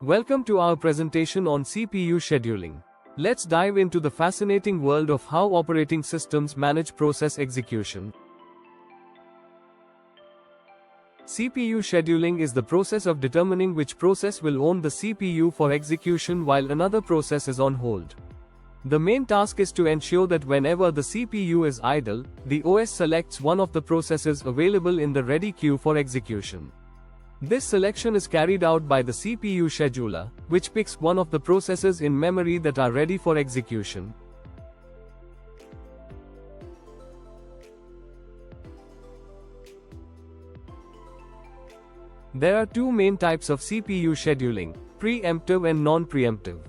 Welcome to our presentation on CPU scheduling. Let's dive into the fascinating world of how operating systems manage process execution. CPU scheduling is the process of determining which process will own the CPU for execution while another process is on hold. The main task is to ensure that whenever the CPU is idle, the OS selects one of the processes available in the ready queue for execution. This selection is carried out by the CPU scheduler, which picks one of the processes in memory that are ready for execution. There are two main types of CPU scheduling: preemptive and non-preemptive.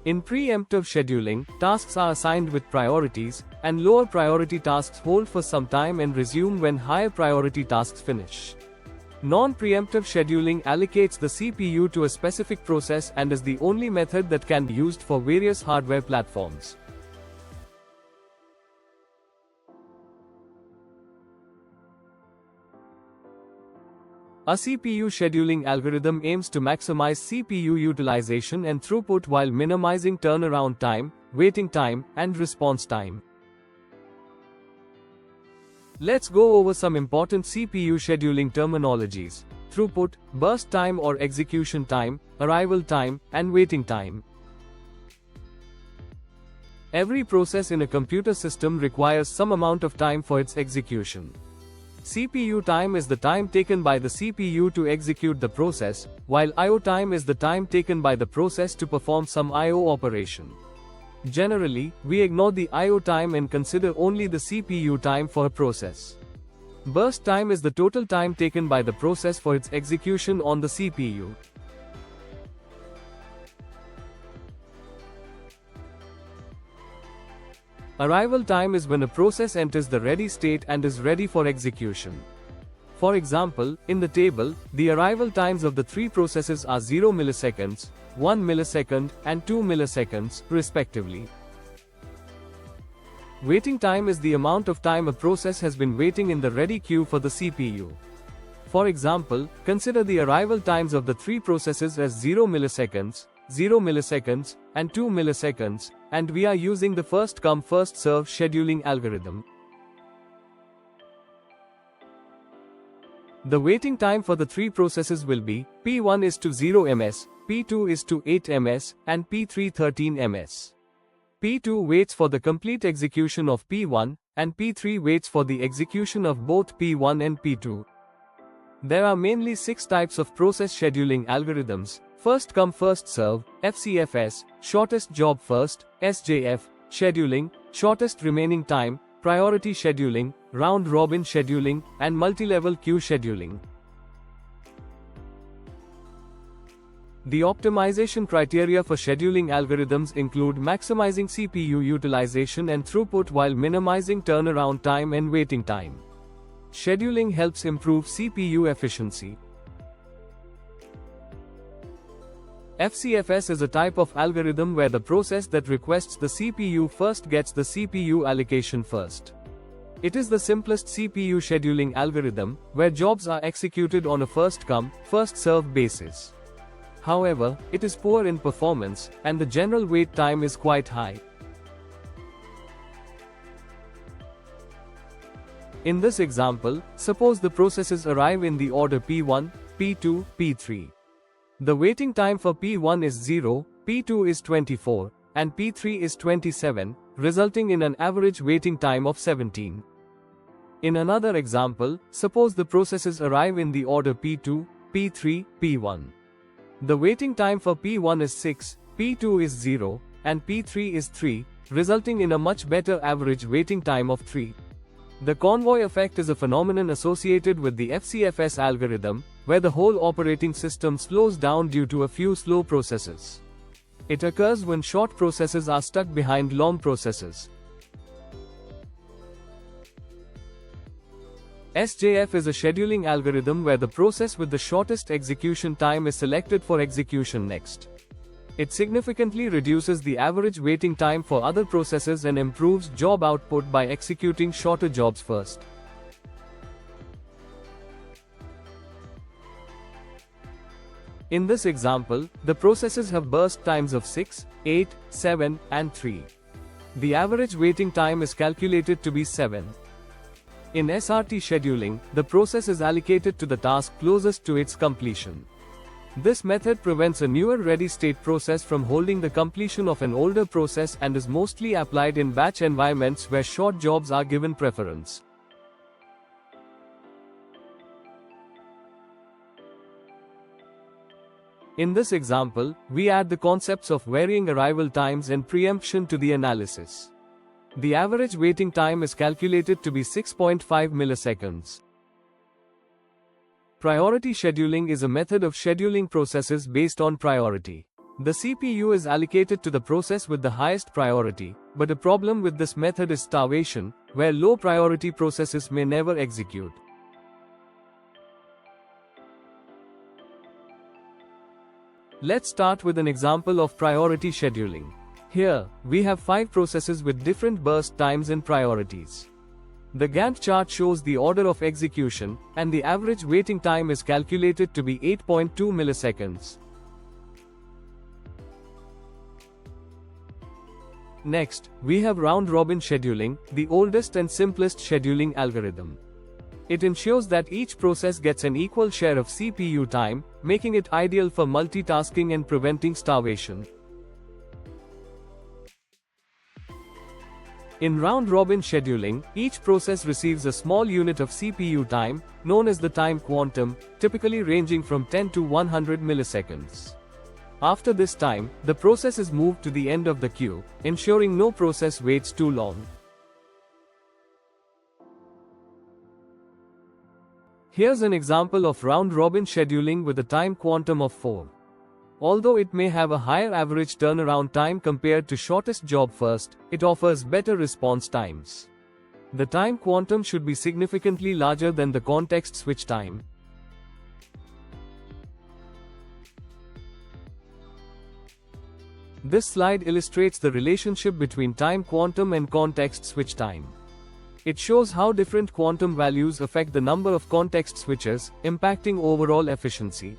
In preemptive scheduling, tasks are assigned with priorities, and lower priority tasks hold for some time and resume when higher priority tasks finish. Non-preemptive scheduling allocates the CPU to a specific process and is the only method that can be used for various hardware platforms. A CPU scheduling algorithm aims to maximize CPU utilization and throughput while minimizing turnaround time, waiting time, and response time. Let's go over some important CPU scheduling terminologies: throughput, burst time or execution time, arrival time, and waiting time. Every process in a computer system requires some amount of time for its execution. CPU time is the time taken by the CPU to execute the process, while I/O time is the time taken by the process to perform some I/O operation. Generally, we ignore the I/O time and consider only the CPU time for a process. Burst time is the total time taken by the process for its execution on the CPU. Arrival time is when a process enters the ready state and is ready for execution. For example, in the table, the arrival times of the three processes are 0 milliseconds, 1 millisecond, and 2 milliseconds, respectively. Waiting time is the amount of time a process has been waiting in the ready queue for the CPU. For example, consider the arrival times of the three processes as 0 milliseconds, 0 milliseconds, and 2 milliseconds, and we are using the first-come first-serve scheduling algorithm. The waiting time for the three processes will be P1 is to 0 ms, P2 is to 8 ms, and P3 13 ms. P2 waits for the complete execution of P1, and P3 waits for the execution of both P1 and P2. There are mainly 6 types of process scheduling algorithms: first come first serve, FCFS, shortest job first, SJF, scheduling, shortest remaining time, priority scheduling, round-robin scheduling, and multilevel queue scheduling. The optimization criteria for scheduling algorithms include maximizing CPU utilization and throughput while minimizing turnaround time and waiting time. Scheduling helps improve CPU efficiency. FCFS is a type of algorithm where the process that requests the CPU first gets the CPU allocation first. It is the simplest CPU scheduling algorithm, where jobs are executed on a first-come, first-served basis. However, it is poor in performance, and the general wait time is quite high. In this example, suppose the processes arrive in the order P1, P2, P3. The waiting time for P1 is 0, P2 is 24, and P3 is 27, resulting in an average waiting time of 17. In another example, suppose the processes arrive in the order P2, P3, P1. The waiting time for P1 is 6, P2 is 0, and P3 is 3, resulting in a much better average waiting time of 3. The convoy effect is a phenomenon associated with the FCFS algorithm, where the whole operating system slows down due to a few slow processes. It occurs when short processes are stuck behind long processes. SJF is a scheduling algorithm where the process with the shortest execution time is selected for execution next. It significantly reduces the average waiting time for other processes and improves job output by executing shorter jobs first. In this example, the processes have burst times of 6, 8, 7, and 3. The average waiting time is calculated to be 7. In SRT scheduling, the process is allocated to the task closest to its completion. This method prevents a newer ready-state process from holding the completion of an older process and is mostly applied in batch environments where short jobs are given preference. In this example, we add the concepts of varying arrival times and preemption to the analysis. The average waiting time is calculated to be 6.5 milliseconds. Priority scheduling is a method of scheduling processes based on priority. The CPU is allocated to the process with the highest priority, but a problem with this method is starvation, where low priority processes may never execute. Let's start with an example of priority scheduling. Here, we have 5 processes with different burst times and priorities. The Gantt chart shows the order of execution, and the average waiting time is calculated to be 8.2 milliseconds. Next, we have round-robin scheduling, the oldest and simplest scheduling algorithm. It ensures that each process gets an equal share of CPU time, making it ideal for multitasking and preventing starvation. In round-robin scheduling, each process receives a small unit of CPU time, known as the time quantum, typically ranging from 10 to 100 milliseconds. After this time, the process is moved to the end of the queue, ensuring no process waits too long. Here's an example of round-robin scheduling with a time quantum of 4. Although it may have a higher average turnaround time compared to shortest job first, it offers better response times. The time quantum should be significantly larger than the context switch time. This slide illustrates the relationship between time quantum and context switch time. It shows how different quantum values affect the number of context switches, impacting overall efficiency.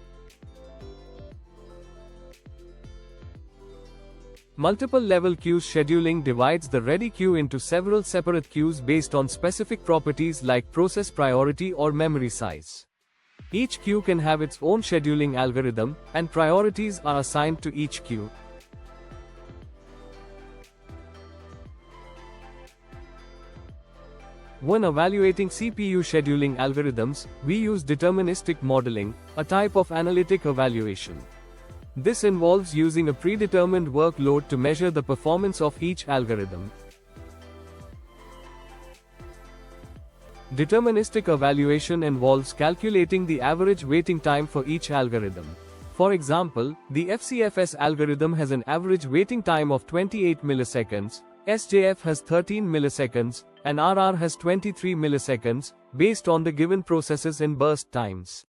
Multiple-level queue scheduling divides the ready queue into several separate queues based on specific properties like process priority or memory size. Each queue can have its own scheduling algorithm, and priorities are assigned to each queue. When evaluating CPU scheduling algorithms, we use deterministic modeling, a type of analytic evaluation. This involves using a predetermined workload to measure the performance of each algorithm. Deterministic evaluation involves calculating the average waiting time for each algorithm. For example, the FCFS algorithm has an average waiting time of 28 milliseconds, SJF has 13 milliseconds, and RR has 23 milliseconds, based on the given processes and burst times.